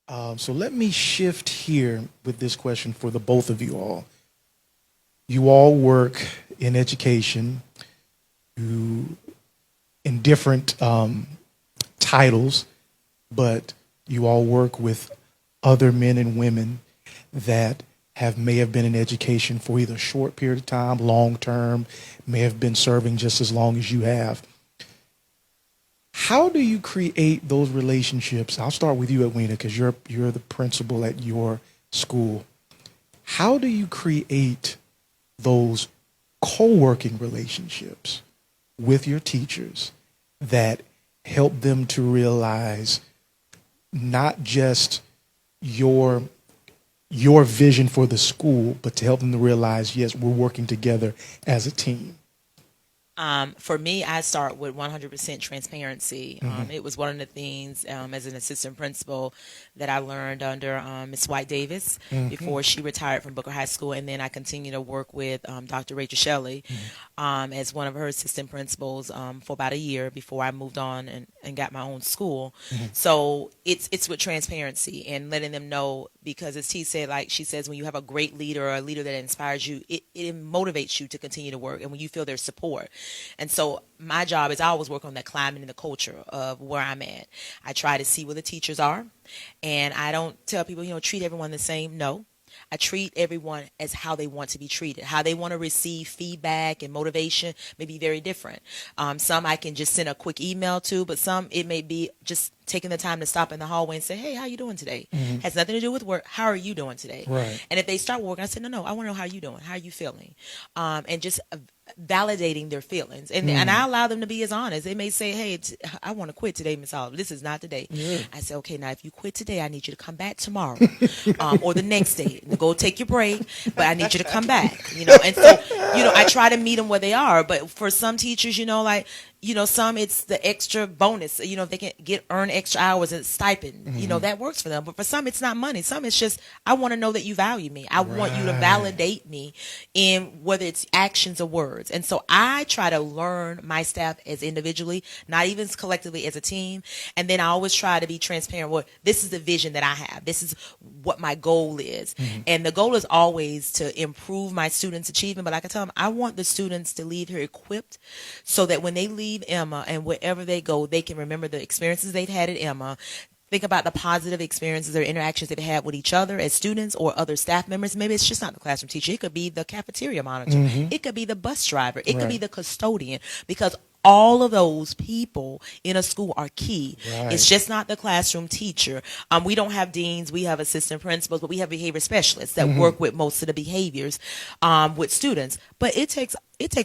So let me shift here with this question for the both of you all. You all work in education, you in different titles, but you all work with other men and women that may have been in education for either a short period of time, long term, may have been serving just as long as you have. How do you create those relationships? I'll start with you, Edwina, because you're the principal at your school. How do you create those co-working relationships with your teachers that help them to realize not just your vision for the school, but to help them to realize, yes, we're working together as a team? For me, I start with 100% transparency. It was one of the things as an assistant principal that I learned under Miss White Davis before she retired from Booker High School, and then I continued to work with Dr. Rachel Shelley as one of her assistant principals for about a year before I moved on and got my own school. So it's with transparency and letting them know, because as T said, like she says, when you have a great leader or a leader that inspires you, it motivates you to continue to work, and when you feel their support. And so my job is I always work on that climate and the culture of where I'm at. I try to see where the teachers are, and I don't tell people, treat everyone the same. No. I treat everyone as how they want to be treated. How they want to receive feedback and motivation may be very different. Some I can just send a quick email to, but some it may be just taking the time to stop in the hallway and say, hey, how you doing today? Has nothing to do with work. How are you doing today? Right. And if they start working, I say, no, I want to know how you doing. How are you feeling? And just validating their feelings. And I allow them to be as honest. They may say, hey, I want to quit today, Miss Oliver. This is not today. Yeah. I say, okay, now if you quit today, I need you to come back tomorrow or the next day. Go take your break, but I need you to come back. And so, I try to meet them where they are. But for some teachers, some it's the extra bonus. If they can earn extra hours and stipend, that works for them. But for some, it's not money. Some it's just, I want to know that you value me. I want you to validate me in whether it's actions or words. And so I try to learn my staff as individually, not even collectively as a team. And then I always try to be transparent. Well, this is the vision that I have. This is what my goal is. And the goal is always to improve my students' achievement. But like I tell them, I want the students to leave here equipped so that when they leave Emma and wherever they go, they can remember the experiences they've had at Emma. Think about the positive experiences or interactions they've had with each other as students or other staff members. Maybe it's just not the classroom teacher. It could be the cafeteria monitor. It could be the bus driver. It could be the custodian, because all of those people in a school are key. Right. It's just not the classroom teacher. We don't have deans. We have assistant principals, but we have behavior specialists that work with most of the behaviors with students. But it takes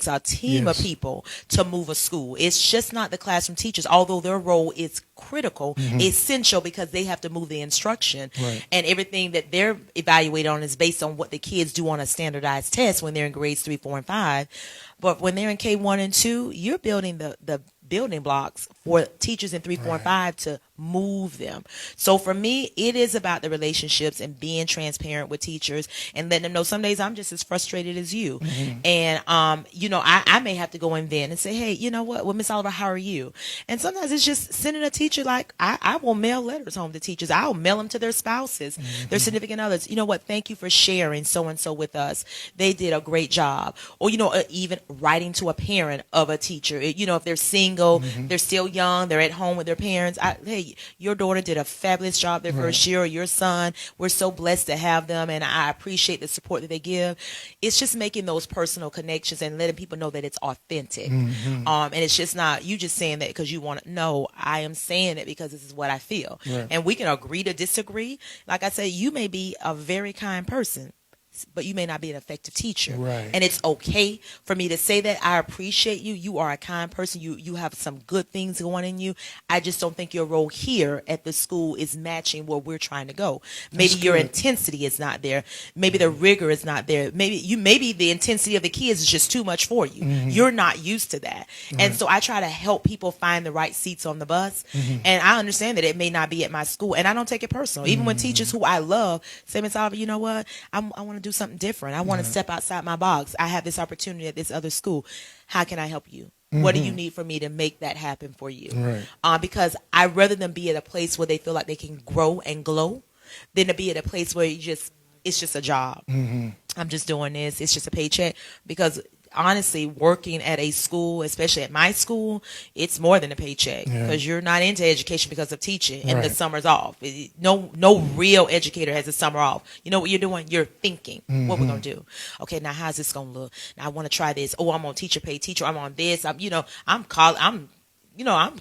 a team of people to move a school. It's just not the classroom teachers, although their role is critical, essential, because they have to move the instruction. Right. And everything that they're evaluated on is based on what the kids do on a standardized test when they're in grades 3, 4, and 5. But when they're in K1 and 2, you're building the building blocks for teachers in 3, 4, and 5 to move them. So for me, it is about the relationships and being transparent with teachers and letting them know some days I'm just as frustrated as you. And, I may have to go in then and say, hey, you know what? Well, Miss Oliver, how are you? And sometimes it's just sending a teacher, like I will mail letters home to teachers. I'll mail them to their spouses, their significant others. You know what? Thank you for sharing so-and-so with us. They did a great job. Or, even writing to a parent of a teacher. If they're single, they're still young, they're at home with their parents. Hey, your daughter did a fabulous job their first year, or your son. We're so blessed to have them, and I appreciate the support that they give. It's just making those personal connections and letting people know that it's authentic. And it's just not you just saying that because you want to. No, I am saying it because this is what I feel. Right. And we can agree to disagree. Like I said, you may be a very kind person, but you may not be an effective teacher. Right. And it's okay for me to say that. I appreciate you. You are a kind person. You have some good things going in you. I just don't think your role here at the school is matching where we're trying to go. Maybe your intensity is not there. Maybe the rigor is not there. Maybe the intensity of the kids is just too much for you. You're not used to that. And so I try to help people find the right seats on the bus. And I understand that it may not be at my school, and I don't take it personal. Even when teachers who I love say, Miss Oliver, you know what? I want to do something different. I want to step outside my box. I have this opportunity at this other school. How can I help you? What do you need for me to make that happen for you? Right. Because I'd rather them be at a place where they feel like they can grow and glow than to be at a place where it's just a job. I'm just doing this. It's just a paycheck. Because honestly, working at a school, especially at my school, it's more than a paycheck, because you're not into education because of teaching, and the summer's off. No real educator has a summer off. You know what you're doing? You're thinking, what we're going to do. Okay, now how's this going to look? Now I want to try this. Oh, I'm on teacher pay teacher. I'm on this. I'm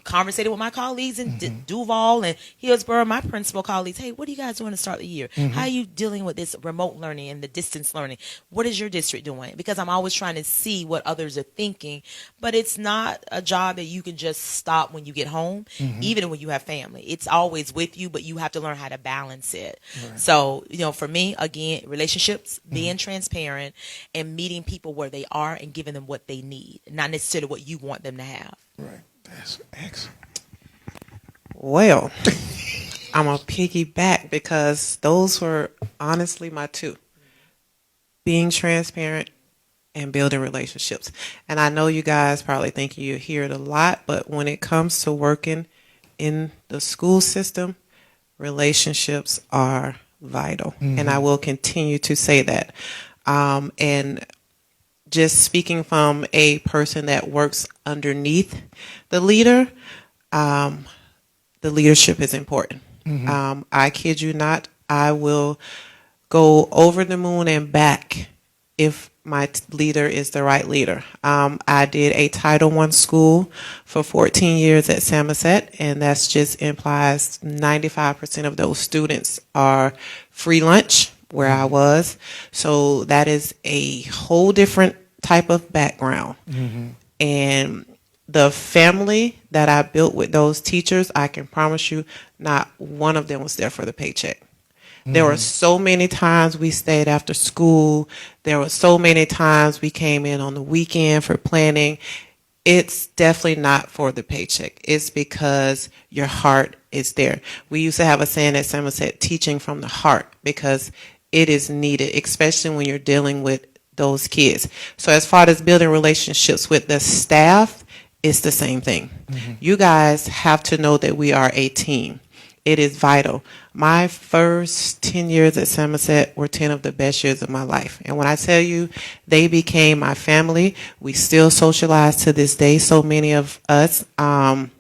conversating with my colleagues in Duval and Hillsborough, my principal colleagues. Hey, what are you guys doing to start the year? How are you dealing with this remote learning and the distance learning? What is your district doing? Because I'm always trying to see what others are thinking, but it's not a job that you can just stop when you get home, even when you have family. It's always with you, but you have to learn how to balance it. Right. So, for me, again, relationships, being transparent and meeting people where they are and giving them what they need, not necessarily what you want them to have. Right. That's excellent. Well, I'm going to piggyback because those were honestly my two. Being transparent and building relationships. And I know you guys probably think you hear it a lot, but when it comes to working in the school system, relationships are vital. And I will continue to say that. And just speaking from a person that works underneath the leader, the leadership is important. I kid you not, I will go over the moon and back if my leader is the right leader. I did a Title I school for 14 years at Samoset, and that's just implies 95% of those students are free lunch where I was. So that is a whole different type of background. And the family that I built with those teachers, I can promise you, not one of them was there for the paycheck. There were so many times we stayed after school. There were so many times we came in on the weekend for planning. It's definitely not for the paycheck. It's because your heart is there. We used to have a saying at Samoset, teaching from the heart, because it is needed, especially when you're dealing with those kids. So as far as building relationships with the staff, it's the same thing. You guys have to know that we are a team. It is vital. My first 10 years at Samoset were 10 of the best years of my life. And when I tell you they became my family, we still socialize to this day, so many of us. And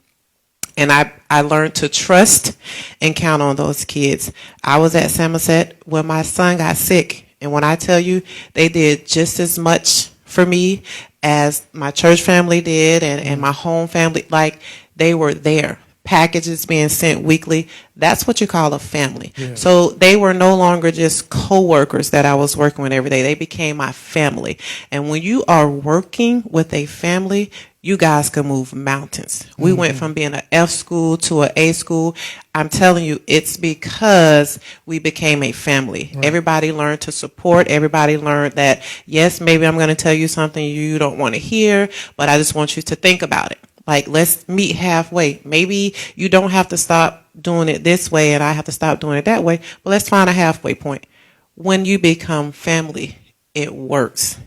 I learned to trust and count on those kids. I was at Samoset when my son got sick. And when I tell you, they did just as much for me as my church family did and my home family. Like, they were there. Packages being sent weekly. That's what you call a family. Yeah. So they were no longer just co-workers that I was working with every day. They became my family. And when you are working with a family, you guys can move mountains. We went from being an F school to an A school. I'm telling you, it's because we became a family. Right. Everybody learned to support. Everybody learned that, yes, maybe I'm going to tell you something you don't want to hear, but I just want you to think about it. Like, let's meet halfway. Maybe you don't have to stop doing it this way and I have to stop doing it that way, but let's find a halfway point. When you become family, it works.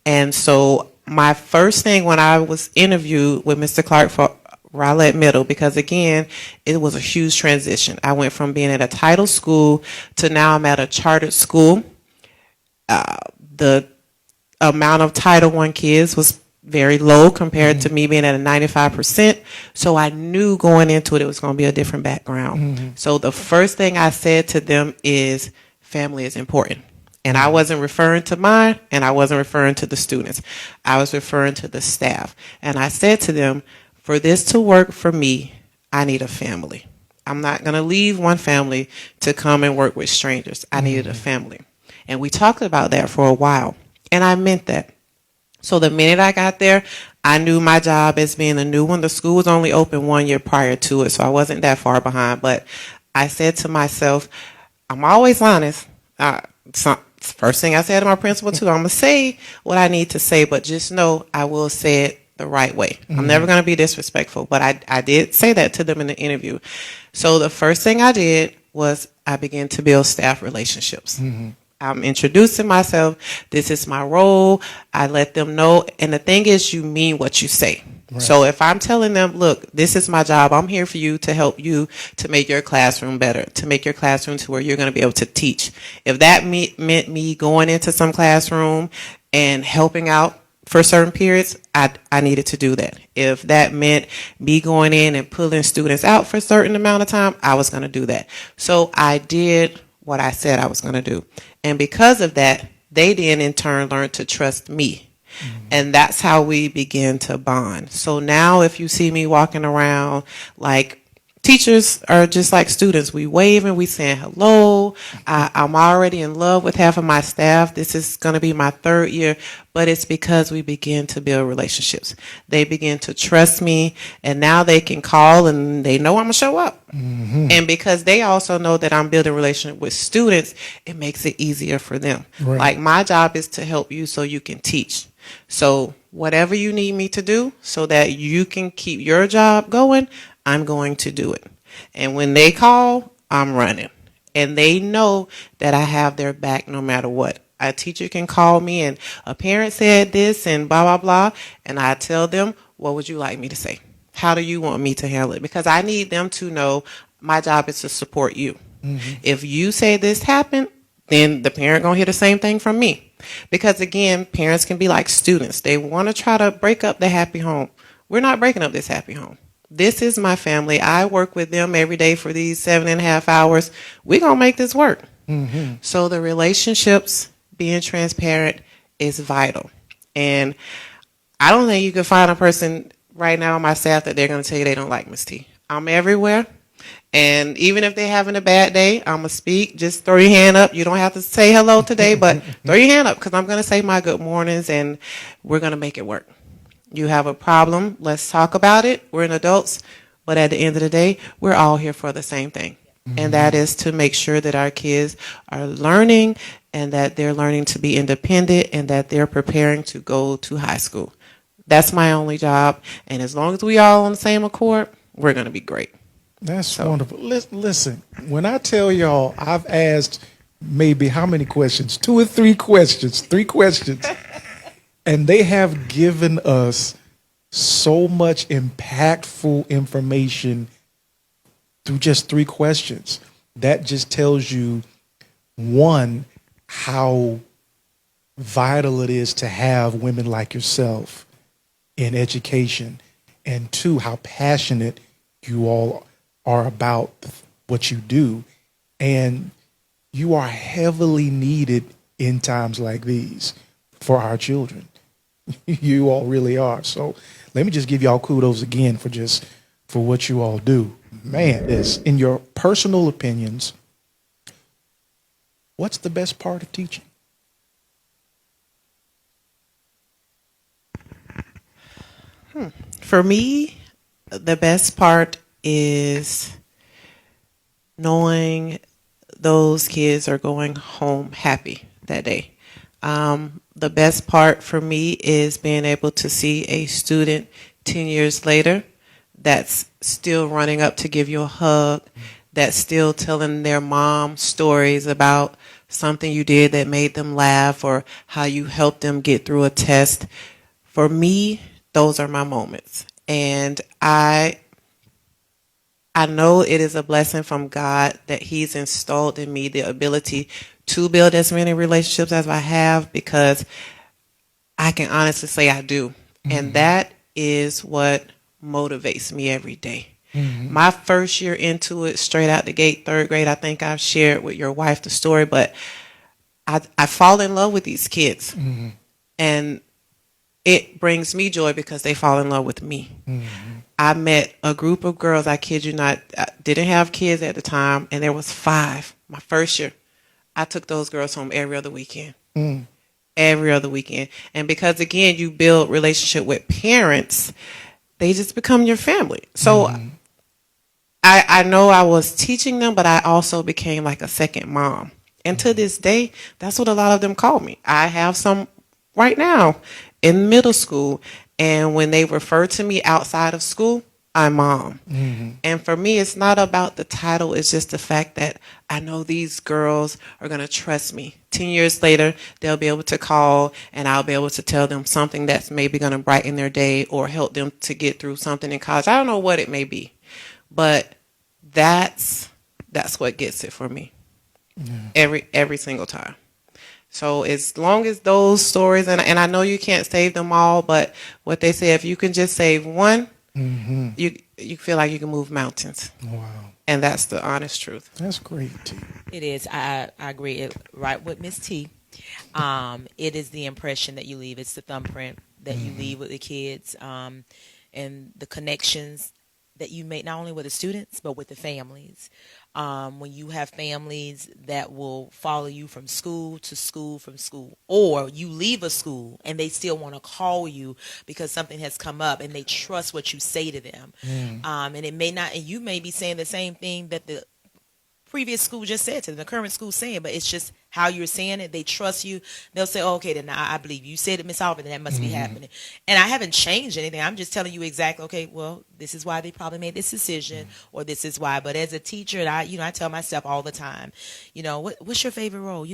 And so my first thing when I was interviewed with Mr. Clark for Rowlett Middle, because again, it was a huge transition. I went from being at a title school to now I'm at a chartered school. The amount of Title I kids was very low compared to me being at a 95%. So I knew going into it, it was going to be a different background. So the first thing I said to them is family is important. And I wasn't referring to mine, and I wasn't referring to the students. I was referring to the staff. And I said to them, for this to work for me, I need a family. I'm not going to leave one family to come and work with strangers. I needed a family. And we talked about that for a while. And I meant that. So the minute I got there, I knew my job as being a new one. The school was only open 1 year prior to it, so I wasn't that far behind. But I said to myself, I'm always honest. First thing I said to my principal, too, I'm going to say what I need to say, but just know I will say it the right way. I'm never going to be disrespectful, but I did say that to them in the interview. So the first thing I did was I began to build staff relationships. I'm introducing myself. This is my role. I let them know. And the thing is, you mean what you say. Right. So if I'm telling them, look, this is my job, I'm here for you to help you to make your classroom better, to make your classroom to where you're going to be able to teach. If that meant me going into some classroom and helping out for certain periods, I needed to do that. If that meant me going in and pulling students out for a certain amount of time, I was going to do that. So I did what I said I was going to do. And because of that, they then in turn learned to trust me. And that's how we begin to bond. So now if you see me walking around, like, teachers are just like students. We waving, we saying hello. I'm already in love with half of my staff. This is going to be my 3rd year, but it's because we begin to build relationships. They begin to trust me, and now they can call and they know I'm going to show up. And because they also know that I'm building a relationship with students, it makes it easier for them. Right. Like, my job is to help you so you can teach. So whatever you need me to do so that you can keep your job going, I'm going to do it. And when they call, I'm running. And they know that I have their back no matter what. A teacher can call me and a parent said this and blah, blah, blah. And I tell them, what would you like me to say? How do you want me to handle it? Because I need them to know my job is to support you. If you say this happened, then the parent gonna hear the same thing from me. Because again, parents can be like students. They want to try to break up the happy home. We're not breaking up this happy home. This is my family. I work with them every day for these 7.5 hours. We're gonna make this work. So the relationships, being transparent, is vital. And I don't think you can find a person right now on my staff that they're gonna tell you they don't like Miss T. I'm everywhere. And even if they're having a bad day, I'm going to speak. Just throw your hand up. You don't have to say hello today, but throw your hand up because I'm going to say my good mornings and we're going to make it work. You have a problem. Let's talk about it. We're adults. But at the end of the day, we're all here for the same thing. And that is to make sure that our kids are learning and that they're learning to be independent and that they're preparing to go to high school. That's my only job. And as long as we all on the same accord, we're going to be great. That's wonderful. Listen, when I tell y'all, I've asked maybe how many questions? 2 or 3 questions, 3 questions. And they have given us so much impactful information through just 3 questions. That just tells you, one, how vital it is to have women like yourself in education, and 2, how passionate you all are about what you do, and you are heavily needed in times like these for our children. You all really are. So let me just give y'all kudos again for what you all do. Man, this, in your personal opinions, what's the best part of teaching? For me, the best part is knowing those kids are going home happy that day. The best part for me is being able to see a student 10 years later that's still running up to give you a hug, that's still telling their mom stories about something you did that made them laugh or how you helped them get through a test. For me, those are my moments. And I know it is a blessing from God that He's installed in me the ability to build as many relationships as I have, because I can honestly say I do. And that is what motivates me every day. My first year into it, straight out the gate, 3rd grade, I think I've shared with your wife the story, but I fall in love with these kids. And it brings me joy because they fall in love with me. I met a group of girls, I kid you not, I didn't have kids at the time, and there was 5 my first year. I took those girls home every other weekend. Every other weekend. And because, again, you build relationship with parents, they just become your family. So I know I was teaching them, but I also became like a second mom. And to this day, that's what a lot of them call me. I have some right now in middle school. And when they refer to me outside of school, I'm mom. Mm-hmm. And for me, it's not about the title. It's just the fact that I know these girls are going to trust me. 10 years later, they'll be able to call and I'll be able to tell them something that's maybe going to brighten their day or help them to get through something in college. I don't know what it may be, but that's what gets it for me every single time. So as long as those stories, and I know you can't save them all, but what they say, if you can just save one, Mm-hmm. you feel like you can move mountains. Wow. And that's the honest truth. That's great, T. It is. I agree. Right with Miss T. It is the impression that you leave. It's the thumbprint that you leave with the kids, and the connections that you make not only with the students but with the families. When you have families that will follow you from school to school, from school, or you leave a school and they still want to call you because something has come up and they trust what you say to them. And it may not, and you may be saying the same thing that the previous school just said to them, the current school saying, but it's just how you're saying it. They trust you. They'll say, oh, okay, then I believe you said it, Miss Oliver, then that must be happening. And I haven't changed anything. I'm just telling you exactly, okay, well, this is why they probably made this decision, or this is why. But as a teacher, and I tell myself all the time, what's your favorite role?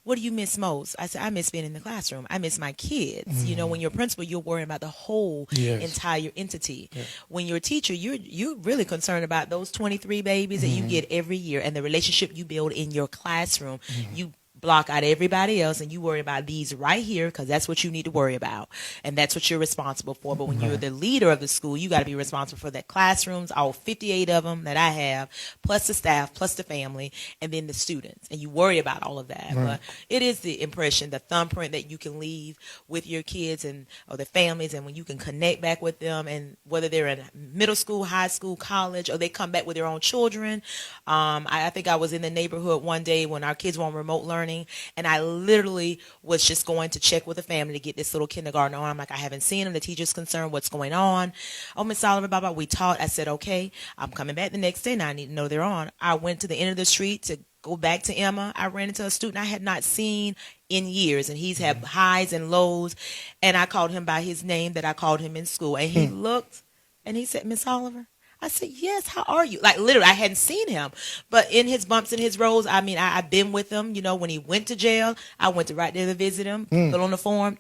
What do you miss most? I say, I miss being in the classroom. I miss my kids. When you're a principal, you're worrying about the whole entire entity. Yeah. When you're a teacher, you're really concerned about those 23 babies that you get every year and the relationship you build in your classroom. You block out everybody else and you worry about these right here because that's what you need to worry about and that's what you're responsible for. But when you're the leader of the school, you got to be responsible for the classrooms, all 58 of them that I have, plus the staff, plus the family, and then the students, and you worry about all of that. But it is the impression, the thumbprint that you can leave with your kids or the families, and when you can connect back with them, and whether they're in middle school, high school, college, or they come back with their own children. I think I was in the neighborhood one day when our kids were on remote learning, and I literally was just going to check with the family to get this little kindergartner on. I'm like, I haven't seen him. The teacher's concerned. What's going on? Oh, Miss Oliver, blah, blah. We talked. I said, okay, I'm coming back the next day. Now I need to know they're on. I went to the end of the street to go back to Emma. I ran into a student I had not seen in years, and he's had highs and lows. And I called him by his name that I called him in school. And he looked, and he said, Miss Oliver. I said, yes, how are you? Like, literally, I hadn't seen him. But in his bumps and his rolls, I mean, I've been with him. When he went to jail, I went to right there to visit him, fill on the form,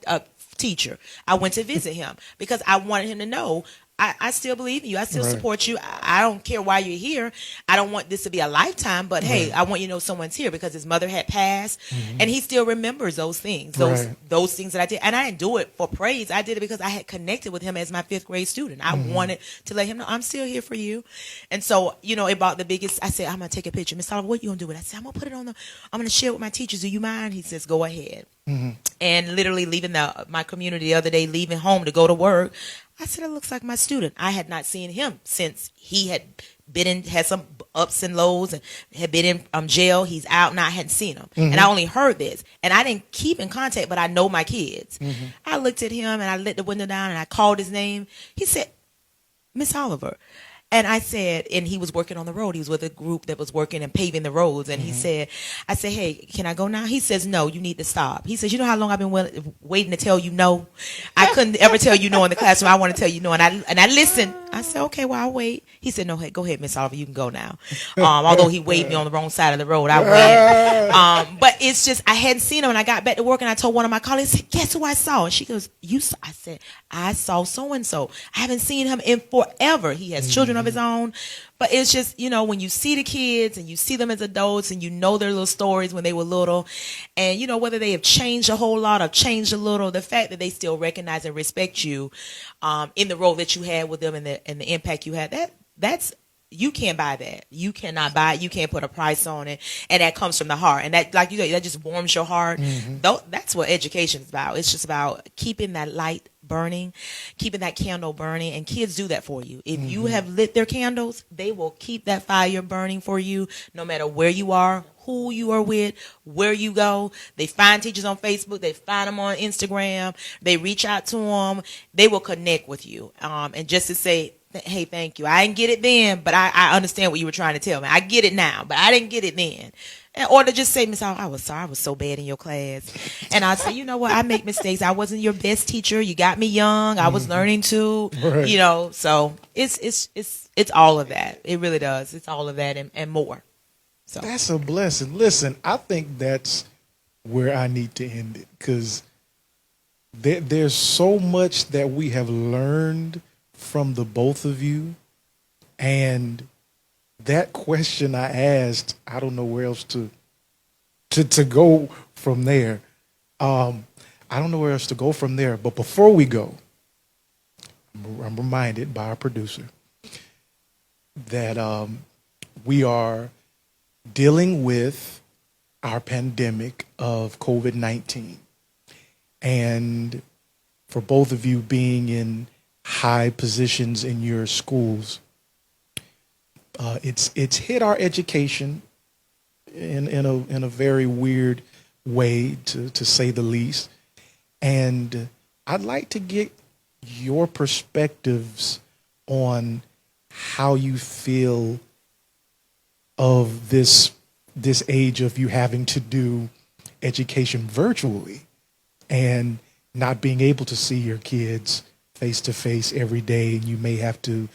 teacher. I went to visit him because I wanted him to know I still believe in you. I still support you. I don't care why you're here. I don't want this to be a lifetime, but hey, I want you to know someone's here because his mother had passed, and he still remembers those things, those things that I did. And I didn't do it for praise. I did it because I had connected with him as my 5th grade student. I wanted to let him know I'm still here for you. And so, it brought the biggest. I said, I'm gonna take a picture. Miss Oliver, what you gonna do with it? I said, I'm gonna put it on I'm gonna share it with my teachers. Do you mind? He says, go ahead. And literally leaving my community the other day, leaving home to go to work, I said, it looks like my student. I had not seen him since he had had some ups and lows and had been in jail. He's out now. I hadn't seen him. And I only heard this. And I didn't keep in contact, but I know my kids. I looked at him and I let the window down and I called his name. He said, Miss Oliver. And I said, and he was working on the road. He was with a group that was working and paving the roads. And I said, hey, can I go now? He says, no, you need to stop. He says, you know how long I've been waiting to tell you no? I couldn't ever tell you no in the classroom. I want to tell you no. And I listened. I said, okay, well, I'll wait. He said, no, hey, go ahead, Miss Oliver, you can go now. Although he waved me on the wrong side of the road, I went. But it's just, I hadn't seen him. And I got back to work and I told one of my colleagues, I said, guess who I saw? And she goes, you saw? I said, I saw so-and-so. I haven't seen him in forever. He has children of his own. But it's just, when you see the kids and you see them as adults and their little stories when they were little, and, whether they have changed a whole lot or changed a little, the fact that they still recognize and respect you in the role that you had with them and the impact you had, that's you can't buy that. You cannot buy it. You can't put a price on it. And that comes from the heart. And that, like you said, that just warms your heart. That's what education is about. It's just about keeping that light burning, keeping that candle burning. And kids do that for you. If you have lit their candles, they will keep that fire burning for you no matter where you are, who you are with, where you go. They find teachers on Facebook. They find them on Instagram. They reach out to them. They will connect with you. And just to say, Hey, thank you. I didn't get it then, but I understand what you were trying to tell me. I get it now, but I didn't get it then. Or to just say, Miss, I was sorry, I was so bad in your class. And I say, you know what, I make mistakes. I wasn't your best teacher. You got me young. I was learning too. Right. So it's all of that. It really does. It's all of that and more. So That's a blessing. Listen, I think that's where I need to end it, because there's so much that we have learned from the both of you. And that question I asked, I don't know where else to go from there. I don't know where else to go from there. But before we go, I'm reminded by our producer that we are dealing with our pandemic of COVID-19. And for both of you being in high positions in your schools, it's hit our education in a very weird way, to say the least. And I'd like to get your perspectives on how you feel of this age of you having to do education virtually and not being able to see your kids face to face every day, and you may have to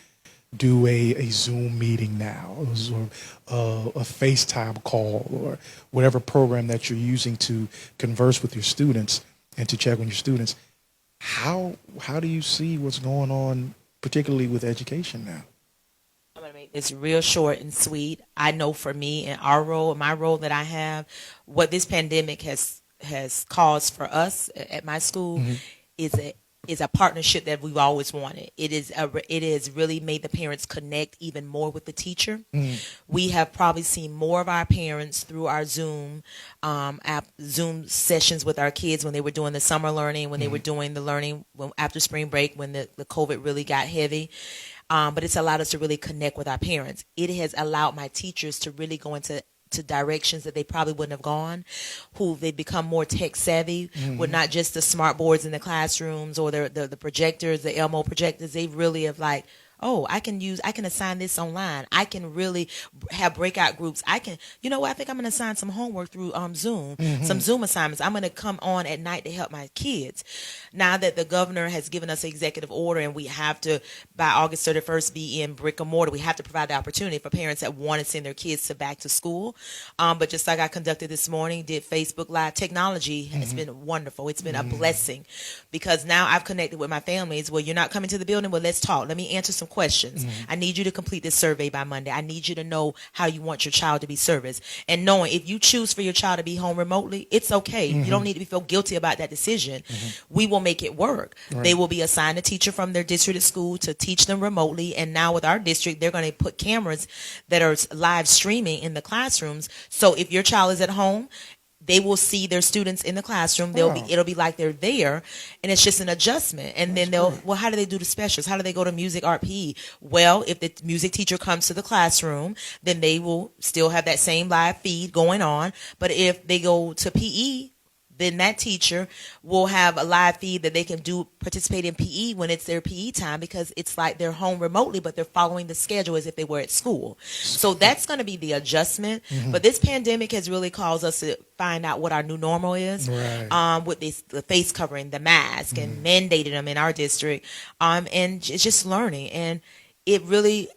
do a Zoom meeting now, or a FaceTime call, or whatever program that you're using to converse with your students and to check on your students. How do you see what's going on, particularly with education now? I'm going to make this real short and sweet. I know for me and my role that I have, what this pandemic has caused for us at my school is a partnership that we've always wanted. It has really made the parents connect even more with the teacher. We have probably seen more of our parents through our Zoom Zoom sessions with our kids when they were doing the summer learning, when they were doing the learning after spring break, when the COVID really got heavy. But it's allowed us to really connect with our parents. It has allowed my teachers to really go into directions that they probably wouldn't have gone, who they become more tech savvy with not just the smart boards in the classrooms or the projectors, the Elmo projectors. They really have like, oh, I can assign this online. I can really have breakout groups. I think I'm going to assign some homework through Zoom, some Zoom assignments. I'm going to come on at night to help my kids. Now that the governor has given us an executive order and we have to, by August 31st, be in brick and mortar, we have to provide the opportunity for parents that want to send their kids back to school. But just like I conducted this morning, did Facebook Live, technology has been wonderful. It's been a blessing, because now I've connected with my families. Well, you're not coming to the building. Well, let's talk. Let me answer some questions. I need you to complete this survey by Monday. I need you to know how you want your child to be serviced. And knowing if you choose for your child to be home remotely, it's okay. You don't need to feel guilty about that decision. We will make it work. Right. They will be assigned a teacher from their district at school to teach them remotely. And now with our district, they're going to put cameras that are live streaming in the classrooms. So if your child is at home, they will see their students in the classroom. It'll be like they're there, and it's just an adjustment. And then well, how do they do the specials? How do they go to music, art, PE? Well, if the music teacher comes to the classroom, then they will still have that same live feed going on. But if they go to PE, then that teacher will have a live feed that they can participate in PE when it's their PE time, because it's like they're home remotely, but they're following the schedule as if they were at school. So that's going to be the adjustment. But this pandemic has really caused us to find out what our new normal is, right. With the face covering, the mask, and mandated them in our district. And it's just learning. And it really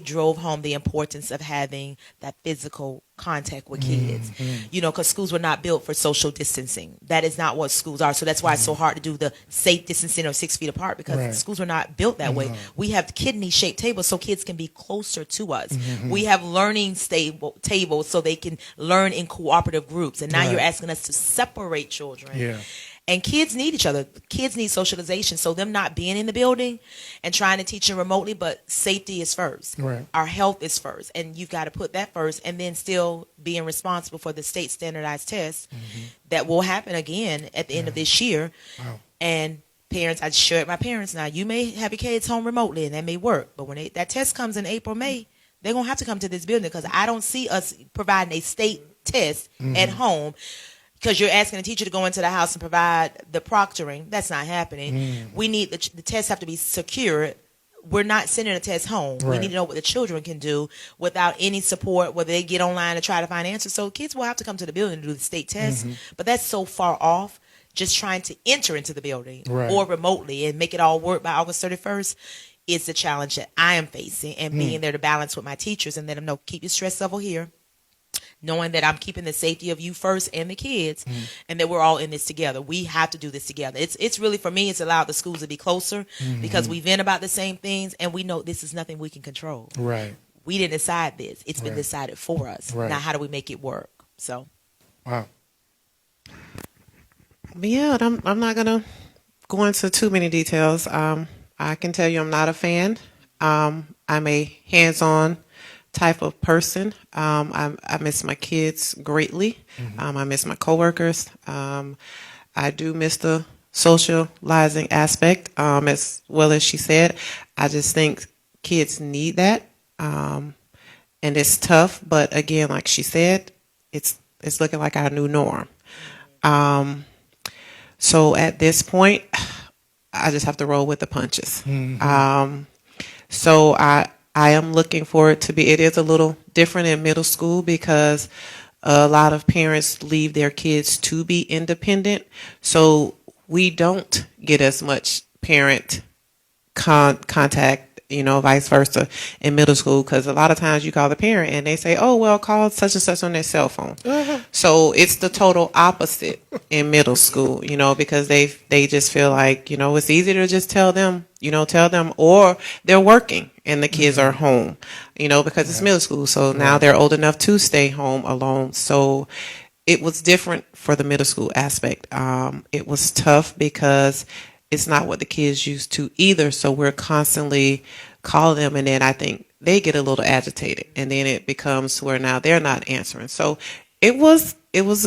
drove home the importance of having that physical contact with kids, because schools were not built for social distancing. That is not what schools are. So that's why it's so hard to do the safe distancing of 6 feet apart, because schools were not built that way. We have kidney-shaped tables so kids can be closer to us. We have learning tables so they can learn in cooperative groups. And now you're asking us to separate children. Yeah. And kids need each other. Kids need socialization. So them not being in the building and trying to teach them remotely, but safety is first. Right. Our health is first. And you've got to put that first, and then still being responsible for the state standardized tests that will happen again at the end of this year. Wow. And parents, I share it with my parents now, you may have your kids home remotely and that may work. But when that test comes in April, May, they're going to have to come to this building, because I don't see us providing a state test at home. Because you're asking a teacher to go into the house and provide the proctoring. That's not happening. We need the tests have to be secure we're not sending a test home. We Right. need to know what the children can do without any support, whether they get online and try to find answers. So kids will have to come to the building to do the state test, but that's so far off. Just trying to enter into the building Right. or remotely and make it all work by August 31st is the challenge that I am facing, and being there to balance with my teachers and let them know, keep your stress level here, knowing that I'm keeping the safety of you first and the kids, and that we're all in this together. We have to do this together. It's really, for me, it's allowed the schools to be closer because we vent about the same things, and we know this is nothing we can control. Right. We didn't decide this. It's been Right. decided for us. Right. Now, how do we make it work? So, Wow. But yeah, I'm not gonna go into too many details. I can tell you I'm not a fan. I'm a hands-on type of person. I miss my kids greatly. I miss my coworkers. I do miss the socializing aspect, as well as she said. I just think kids need that, and it's tough. But again, like she said, it's looking like our new norm. So at this point, I just have to roll with the punches. So I am looking for it to be, it is a little different in middle school because a lot of parents leave their kids to be independent. So we don't get as much parent contact, vice versa in middle school, because a lot of times you call the parent and they say, oh, well, call such and such on their cell phone. So it's the total opposite in middle school, because they just feel like, it's easy to just tell them, or they're working and the kids are home, because it's middle school. So now they're old enough to stay home alone. So it was different for the middle school aspect. It was tough because it's not what the kids used to either. So we're constantly calling them, and then I think they get a little agitated, and then it becomes where now they're not answering. So it was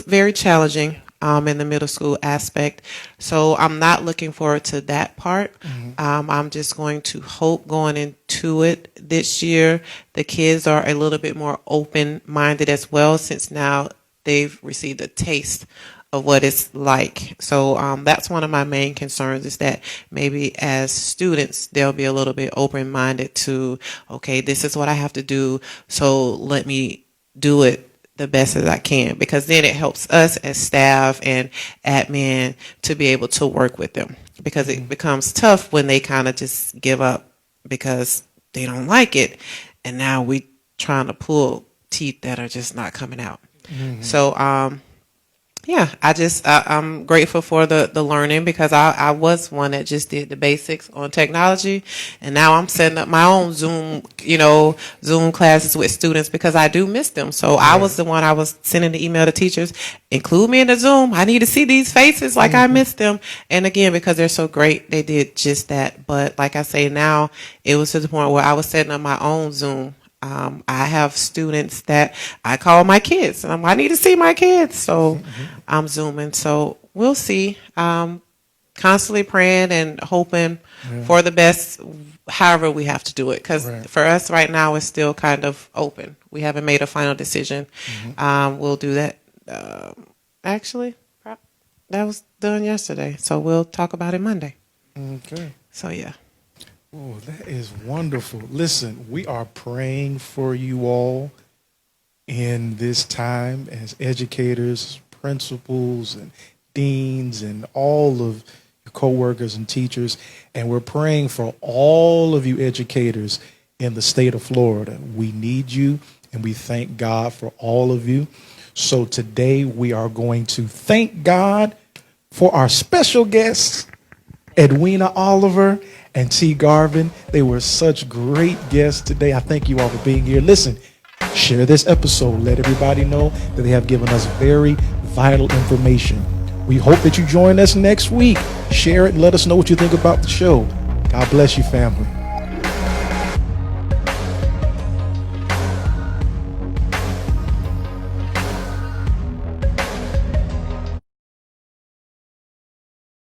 very challenging in the middle school aspect. So I'm not looking forward to that part. I'm just going to hope going into it this year, the kids are a little bit more open-minded as well, since now they've received a taste of what it's like. So that's one of my main concerns, is that maybe as students, they'll be a little bit open-minded to, okay, this is what I have to do, so let me do it the best as I can, because then it helps us as staff and admin to be able to work with them, because it becomes tough when they kind of just give up because they don't like it, and now we trying to pull teeth that are just not coming out. So yeah, I'm grateful for the learning, because I was one that just did the basics on technology, and now I'm setting up my own Zoom classes with students, because I do miss them. So I was the one, I was sending the email to teachers, include me in the Zoom. I need to see these faces, like I miss them. And again, because they're so great, they did just that. But like I say, now it was to the point where I was setting up my own Zoom. I have students that I call my kids, and I need to see my kids, so I'm Zooming. So we'll see. Constantly praying and hoping for the best, however we have to do it, because for us right now, it's still kind of open. We haven't made a final decision. We'll do that. Actually, that was done yesterday, so we'll talk about it Monday. Okay. So yeah. Oh, that is wonderful. Listen, we are praying for you all in this time as educators, principals, and deans, and all of your coworkers and teachers. And we're praying for all of you educators in the state of Florida. We need you, and we thank God for all of you. So today we are going to thank God for our special guests, Edwina Oliver and T. Garvin. They were such great guests today. I thank you all for being here. Listen, share this episode. Let everybody know that they have given us very vital information. We hope that you join us next week. Share it and let us know what you think about the show. God bless you, family.